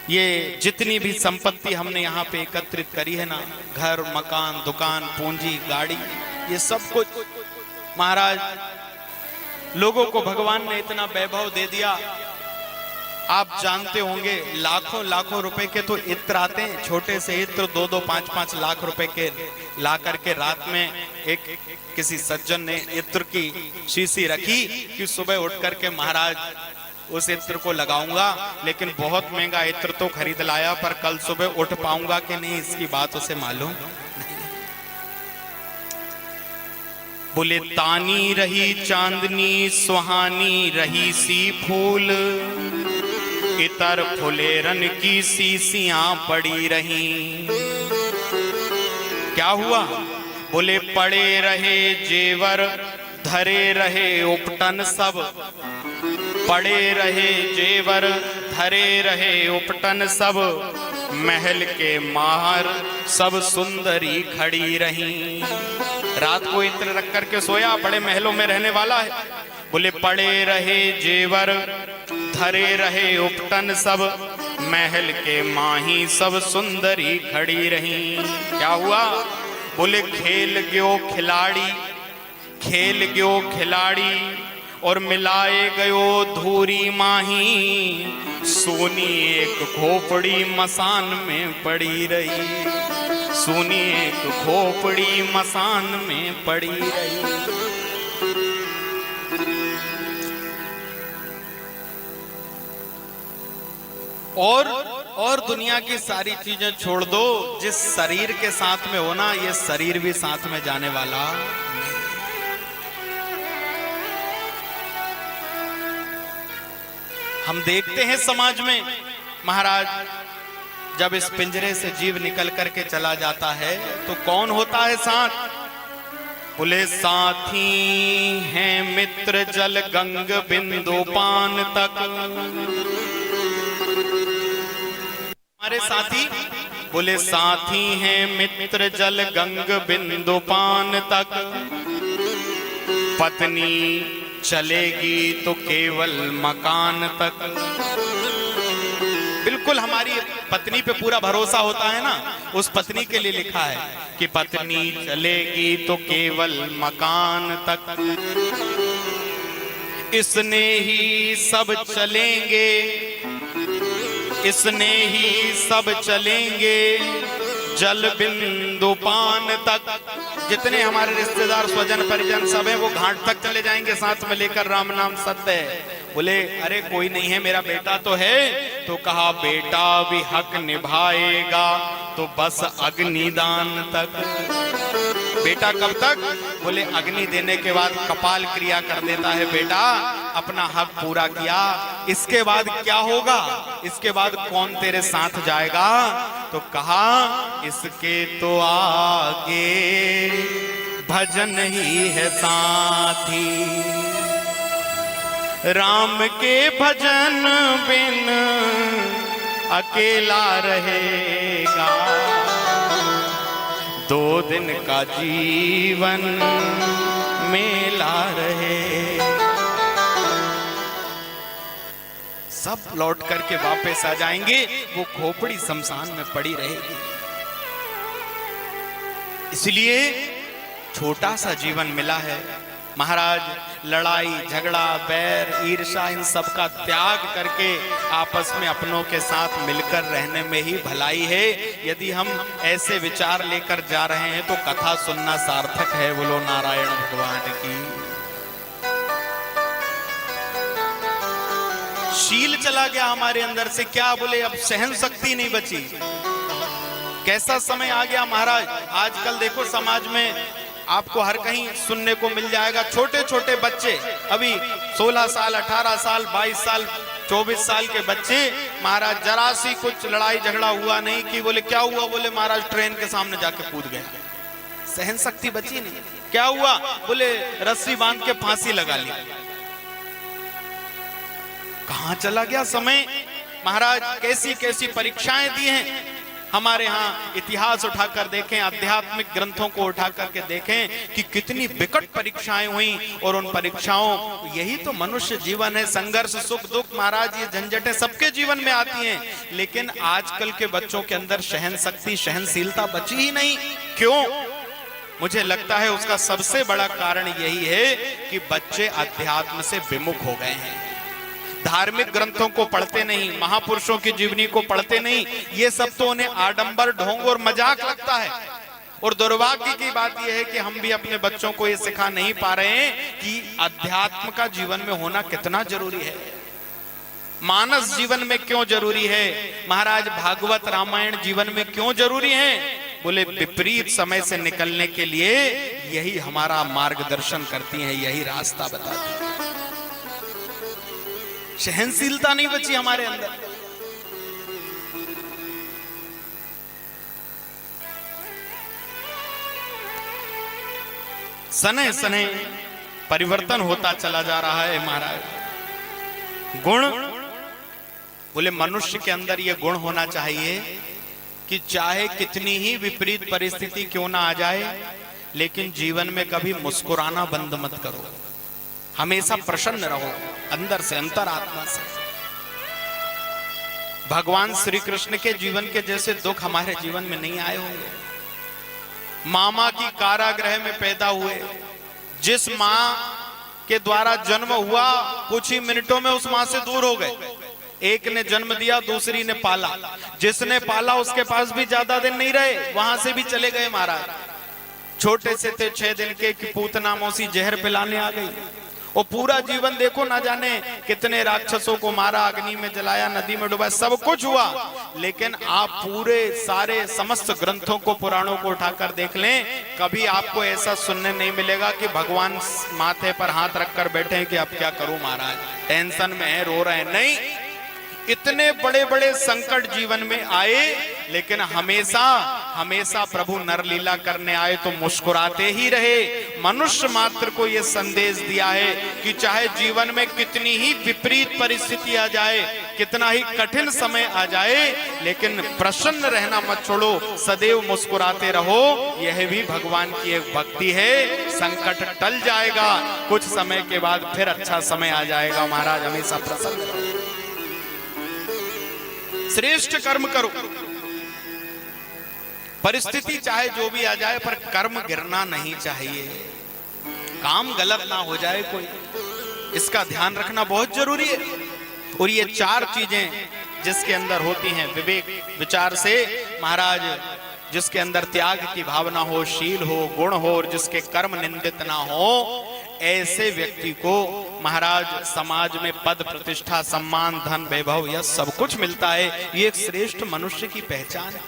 ये जितनी भी संपत्ति हमने यहाँ पे एकत्रित करी है ना, घर मकान दुकान पूंजी गाड़ी, ये सब कुछ महाराज लोगों को भगवान ने इतना वैभव दे दिया। आप जानते होंगे लाखों लाखों रुपए के तो इत्र आते हैं, छोटे से इत्र 2-2, 5-5 लाख रुपए के ला करके रात में एक किसी सज्जन ने इत्र की शीशी रखी कि सुबह उठ करके महाराज उस इत्र को लगाऊंगा, लेकिन बहुत महंगा इत्र तो खरीद लाया पर कल सुबह उठ पाऊंगा कि नहीं इसकी बात उसे मालूम नहीं। बोले तानी रही चांदनी सुहानी रही सी फूल, इतर फुलेरन की शीशियां पड़ी रही। क्या हुआ? बोले पड़े रहे जेवर धरे रहे उपटन सब, पड़े रहे जेवर धरे रहे उपटन सब, महल के माहर सब सुंदरी खड़ी रही। रात को इत्र रख करके सोया, बड़े महलों में रहने वाला है। बोले पड़े रहे जेवर धरे रहे उपटन सब, महल के माही सब सुंदरी खड़ी रही। क्या हुआ? बोले खेल गयो खिलाड़ी, खेल गयो खिलाड़ी और मिलाए गयो धूरी माही, सोनी एक खोपड़ी मसान में पड़ी रही, सोनी एक खोपड़ी मसान में पड़ी रही। और दुनिया की सारी चीजें छोड़ दो, जिस शरीर के साथ में हो ना, ये शरीर भी साथ में जाने वाला नहीं। हम देखते हैं समाज में महाराज जब इस पिंजरे से जीव निकल करके चला जाता है तो कौन होता है साथ? बोले साथी हैं मित्र जल गंग बिंदु पान तक, हमारे साथी। बोले साथी हैं मित्र जल गंग बिंदु पान तक, पत्नी चलेगी तो केवल मकान तक। बिल्कुल हमारी पत्नी पे पूरा भरोसा होता है ना, उस पत्नी के लिए लिखा है कि पत्नी चलेगी तो केवल मकान तक, इसने ही सब चलेंगे, इसने ही सब चलेंगे जल बिंदु पान तक। जितने हमारे रिश्तेदार स्वजन परिजन सब हैं वो घाट तक चले जाएंगे साथ में लेकर राम नाम सत्य है। बोले अरे कोई नहीं है, मेरा बेटा तो है। तो कहा बेटा भी हक निभाएगा तो बस अग्निदान तक। बेटा कब तक? बोले अग्नि देने के बाद कपाल क्रिया कर देता है बेटा, अपना हक पूरा किया। इसके बाद क्या होगा? इसके बाद कौन तेरे साथ जाएगा? तो कहा इसके तो आगे भजन ही है साथी, राम के भजन बिन अकेला रहेगा, 2 दिन का जीवन मेला रहे। सब लौट करके वापस आ जाएंगे, वो खोपड़ी शमशान में पड़ी रहेगी। इसलिए छोटा सा जीवन मिला है महाराज, लड़ाई झगड़ा बैर ईर्ष्या इन सब का त्याग करके आपस में अपनों के साथ मिलकर रहने में ही भलाई है। यदि हम ऐसे विचार लेकर जा रहे हैं तो कथा सुनना सार्थक है। बोलो नारायण भगवान की। शील चला गया हमारे अंदर से। क्या बोले अब सहन शक्ति नहीं बची। कैसा समय आ गया महाराज। आजकल देखो समाज में आपको हर कहीं सुनने को मिल जाएगा, छोटे छोटे बच्चे अभी 16 साल 18 साल 22 साल 24 साल के बच्चे महाराज जरा सी कुछ लड़ाई झगड़ा हुआ नहीं कि बोले क्या हुआ, बोले महाराज ट्रेन के सामने जाके कूद गए। सहन शक्ति बची नहीं। क्या हुआ? बोले रस्सी बांध के फांसी लगा ली। कहां चला गया समय महाराज। कैसी कैसी परीक्षाएं दी हैं। हमारे यहाँ इतिहास उठाकर देखें, आध्यात्मिक ग्रंथों को उठा करके देखें कि कितनी विकट परीक्षाएं हुई, और उन परीक्षाओं, यही तो मनुष्य जीवन है। संघर्ष, सुख दुख, महाराज, ये झंझटें सबके जीवन में आती हैं, लेकिन आजकल के बच्चों के अंदर सहन शक्ति, सहनशीलता बची ही नहीं। क्यों? मुझे लगता है उसका सबसे बड़ा कारण यही है कि बच्चे अध्यात्म से विमुख हो गए हैं, धार्मिक ग्रंथों को पढ़ते नहीं, महापुरुषों की जीवनी को पढ़ते नहीं। ये सब तो उन्हें आडंबर, ढोंग और मजाक लगता है। और दुर्भाग्य की बात यह है कि हम भी अपने बच्चों को ये सिखा नहीं पा रहे हैं कि अध्यात्म का जीवन में होना कितना जरूरी है, मानस जीवन में क्यों जरूरी है, महाराज भागवत रामायण जीवन में क्यों जरूरी है। बोले विपरीत समय से निकलने के लिए यही हमारा मार्गदर्शन करती है, यही रास्ता बताती है। सहनशीलता नहीं बची हमारे अंदर। सने सने परिवर्तन होता चला जा रहा है महाराज। गुण, बोले मनुष्य के अंदर यह गुण होना चाहिए कि चाहे कितनी ही विपरीत परिस्थिति क्यों ना आ जाए, लेकिन जीवन में कभी मुस्कुराना बंद मत करो, हमेशा प्रसन्न रहो अंदर से, अंतरात्मा से। भगवान श्री कृष्ण के जीवन के जैसे दुख हमारे जीवन में नहीं आए होंगे। मामा की कारागृह में पैदा हुए, जिस मां के द्वारा जन्म हुआ कुछ ही मिनटों में उस मां से दूर हो गए। एक ने जन्म दिया, दूसरी ने पाला, जिसने पाला उसके पास भी ज्यादा दिन नहीं रहे, वहां से भी चले गए महाराज। छोटे से थे 6 दिन के कि पूतना मौसी जहर पिलाने आ गई। और पूरा जीवन देखो, ना जाने कितने राक्षसों को मारा, अग्नि में जलाया, नदी में डुबाया, सब कुछ हुआ। लेकिन आप पूरे सारे समस्त ग्रंथों को, पुराणों को उठाकर देख लें, कभी आपको ऐसा सुनने नहीं मिलेगा कि भगवान माथे पर हाथ रखकर बैठे हैं कि अब क्या करूं महाराज, टेंशन में है, रो रहे हैं। नहीं, इतने बड़े बड़े संकट जीवन में आए, लेकिन हमेशा हमेशा प्रभु नरलीला करने आए तो मुस्कुराते ही रहे। मनुष्य मात्र को यह संदेश दिया है कि चाहे जीवन में कितनी ही विपरीत परिस्थिति आ जाए, कितना ही कठिन समय आ जाए, लेकिन प्रसन्न रहना मत छोड़ो, सदैव मुस्कुराते रहो। यह भी भगवान की एक भक्ति है। संकट टल जाएगा, कुछ समय के बाद फिर अच्छा समय आ जाएगा महाराज, हमेशा प्रसन्न रहो, श्रेष्ठ कर्म करो। परिस्थिति चाहे जो भी आ जाए, पर कर्म गिरना नहीं चाहिए, काम गलत ना हो जाए कोई, इसका ध्यान रखना बहुत जरूरी है। और ये 4 चीजें जिसके अंदर होती हैं, विवेक विचार से महाराज, जिसके अंदर त्याग की भावना हो, शील हो, गुण हो, और जिसके कर्म निंदित ना हो, ऐसे व्यक्ति को महाराज समाज में पद, प्रतिष्ठा, सम्मान, धन, वैभव, यह सब कुछ मिलता है। ये एक श्रेष्ठ मनुष्य की पहचान है।